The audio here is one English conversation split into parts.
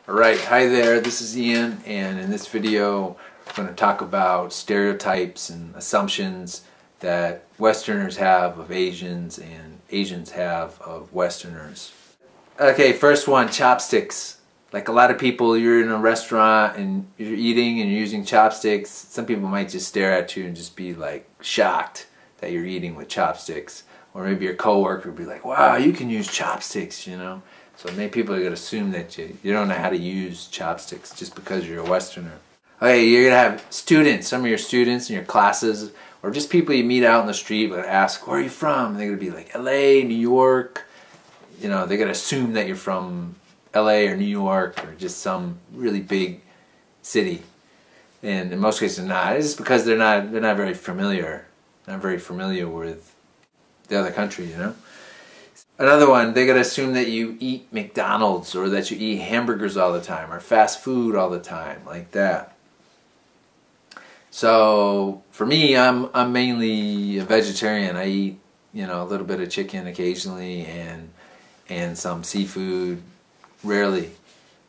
Alright, hi there, this is Ian, and in this video I'm going to talk about stereotypes and assumptions that Westerners have of Asians and Asians have of Westerners. Okay, first one, chopsticks. Like a lot of people, you're in a restaurant and you're eating and you're using chopsticks. Some people might just stare at you and just be like shocked that you're eating with chopsticks. Or maybe your coworker would be like, wow, you can use chopsticks, you know. So many people are going to assume that you don't know how to use chopsticks just because you're a Westerner. Okay, you're going to have students, some of your students in your classes, or just people you meet out in the street but ask, where are you from? And they're going to be like, LA, New York. You know, they're going to assume that you're from LA or New York or just some really big city. And in most cases they're not. It's just because they're not very familiar. Not very familiar with the other country, you know. Another one, they're going to assume that you eat McDonald's or that you eat hamburgers all the time or fast food all the time, like that. So for me, I'm mainly a vegetarian. I eat, you know, a little bit of chicken occasionally and some seafood rarely.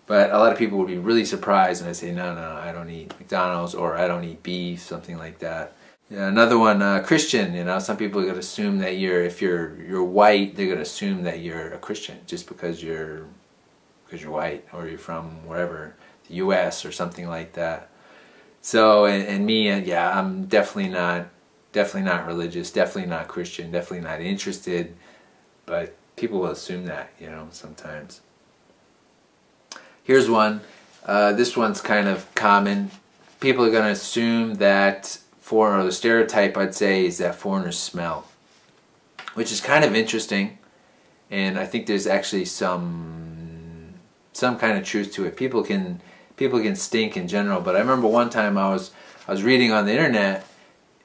But a lot of people would be really surprised when I say, no, I don't eat McDonald's or I don't eat beef, something like that. Yeah, another one, Christian. You know, some people are going to assume that if you're white, they're going to assume that you're a Christian just because you're white or you're from wherever, the U.S. or something like that. So, and me, yeah, I'm definitely not religious, definitely not Christian, definitely not interested. But people will assume that, you know, sometimes. Here's one. This one's kind of common. People are going to assume that the stereotype, I'd say, is that foreigners smell, which is kind of interesting, and I think there's actually some kind of truth to it. People can stink in general, but I remember one time I was reading on the internet,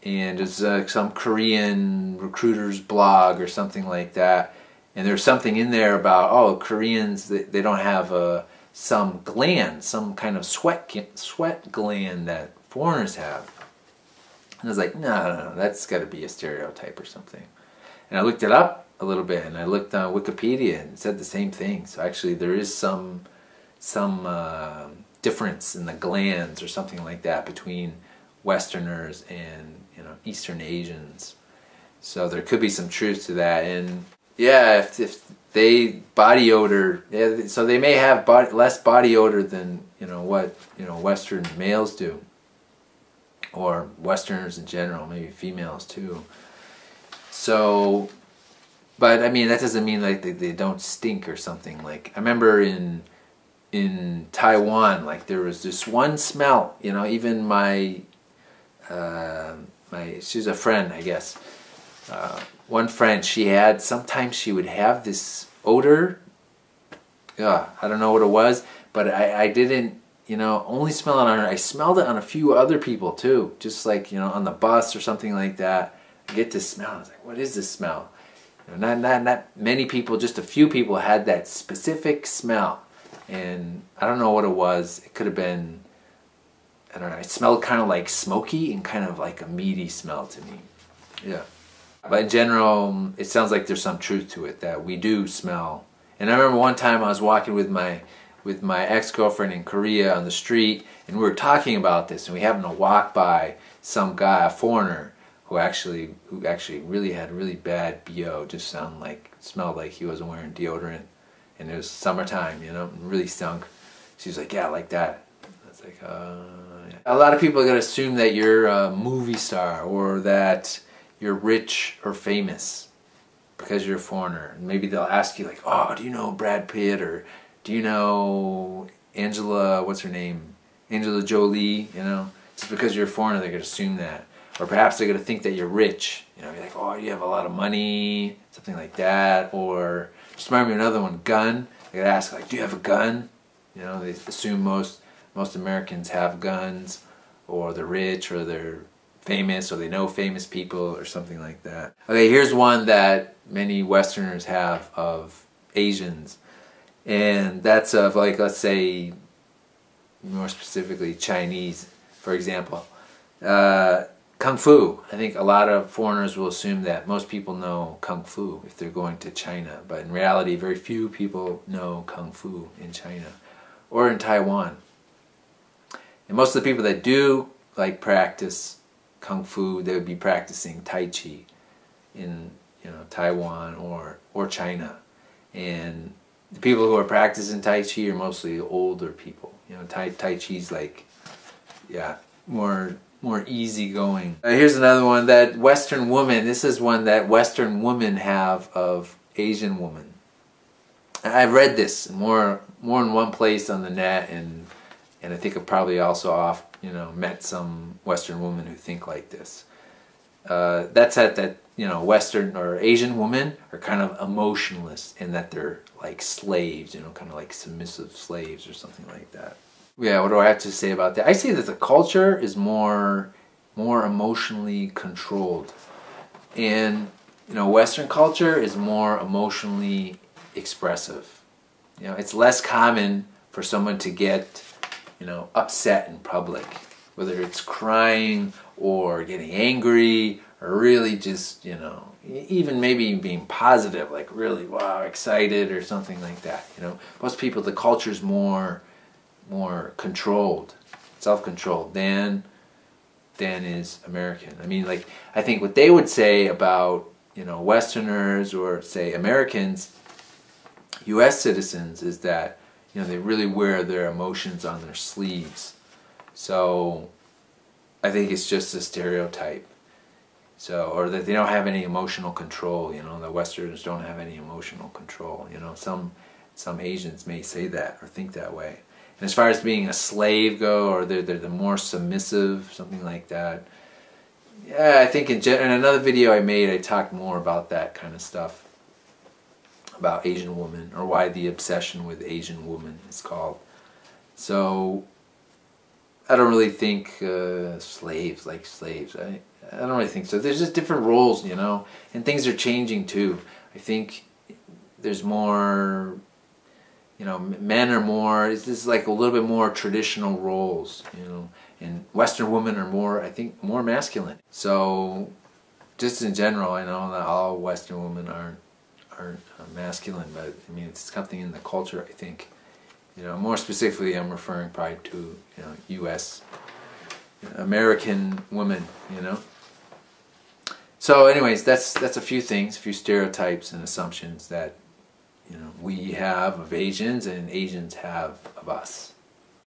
and it's some Korean recruiter's blog or something like that, and there's something in there about, oh, Koreans, they don't have some gland, some kind of sweat gland that foreigners have. And I was like, no, that's got to be a stereotype or something. And I looked it up a little bit, and I looked on Wikipedia, and it said the same thing. So actually, there is some difference in the glands or something like that between Westerners and, you know, Eastern Asians. So there could be some truth to that. And yeah, if they body odor, yeah, so they may have less body odor than what Western males do. Or Westerners in general, maybe females too. So, but I mean, that doesn't mean like they don't stink or something. Like I remember in Taiwan, like there was this one smell. You know, even she's a friend, I guess. One friend, sometimes she would have this odor. I don't know what it was, but I didn't. You know, only smell it on her. I smelled it on a few other people too. Just like, you know, on the bus or something like that. I get this smell. I was like, what is this smell? You know, not many people, just a few people had that specific smell. And I don't know what it was. It could have been, I don't know, it smelled kind of like smoky and kind of like a meaty smell to me. Yeah. But in general, it sounds like there's some truth to it, that we do smell. And I remember one time I was walking with my ex-girlfriend in Korea on the street, and we were talking about this, and we happened to walk by some guy, a foreigner, who actually really had really bad BO, just smelled like he wasn't wearing deodorant, and it was summertime, you know, and really stunk. She was like, yeah, like that. I was like, yeah. A lot of people are going to assume that you're a movie star or that you're rich or famous because you're a foreigner. And maybe they'll ask you like, oh, do you know Brad Pitt, or do you know what's her name? Angela Jolie, you know? Just because you're a foreigner, they're going to assume that. Or perhaps they're going to think that you're rich. You know, you're like, oh, you have a lot of money, something like that. Or, just remember another one, gun. They're going to ask, like, do you have a gun? You know, they assume most Americans have guns, or they're rich, or they're famous, or they know famous people, or something like that. Okay, here's one that many Westerners have of Asians. And that's of, like, let's say, more specifically Chinese, for example. Kung Fu. I think a lot of foreigners will assume that most people know Kung Fu if they're going to China. But in reality, very few people know Kung Fu in China. or in Taiwan. And most of the people that do like practice Kung Fu, they would be practicing Tai Chi in, you know, Taiwan or China. And the people who are practicing Tai Chi are mostly older people. You know, Tai Chi's like, yeah, more easygoing. Here's another one, that Western woman. This is one that Western women have of Asian women. I've read this more in one place on the net, and I think I've probably also met some Western women who think like this. That's that you know, Western or Asian women are kind of emotionless in that they're like slaves, you know, kind of like submissive slaves or something like that. Yeah, what do I have to say about that? I say that the culture is more emotionally controlled, and you know, Western culture is more emotionally expressive. You know, it's less common for someone to get, you know, upset in public, whether it's crying or getting angry or really just, you know, even maybe being positive, like really, wow, excited or something like that. You know, most people, the culture's more controlled, self-controlled than is American. I mean, like, I think what they would say about, you know, Westerners or say Americans, U.S. citizens, is that, you know, they really wear their emotions on their sleeves. So I think it's just a stereotype. So, or that they don't have any emotional control, you know, the Westerners don't have any emotional control. You know, some Asians may say that or think that way. And as far as being a slave go, or they're the more submissive, something like that. Yeah, I think in another video I made, I talked more about that kind of stuff, about Asian women, or why the obsession with Asian women is called. So I don't really think slaves like slaves. I don't really think so. There's just different roles, you know, and things are changing too. I think there's more, you know, men are more, it's just like a little bit more traditional roles, you know, and Western women are more, I think, more masculine. So just in general, I know that all Western women aren't masculine, but I mean, it's something in the culture, I think. You know, more specifically, I'm referring probably to, you know, U.S. American women, you know. So anyways, that's a few things, a few stereotypes and assumptions that, you know, we have of Asians and Asians have of us.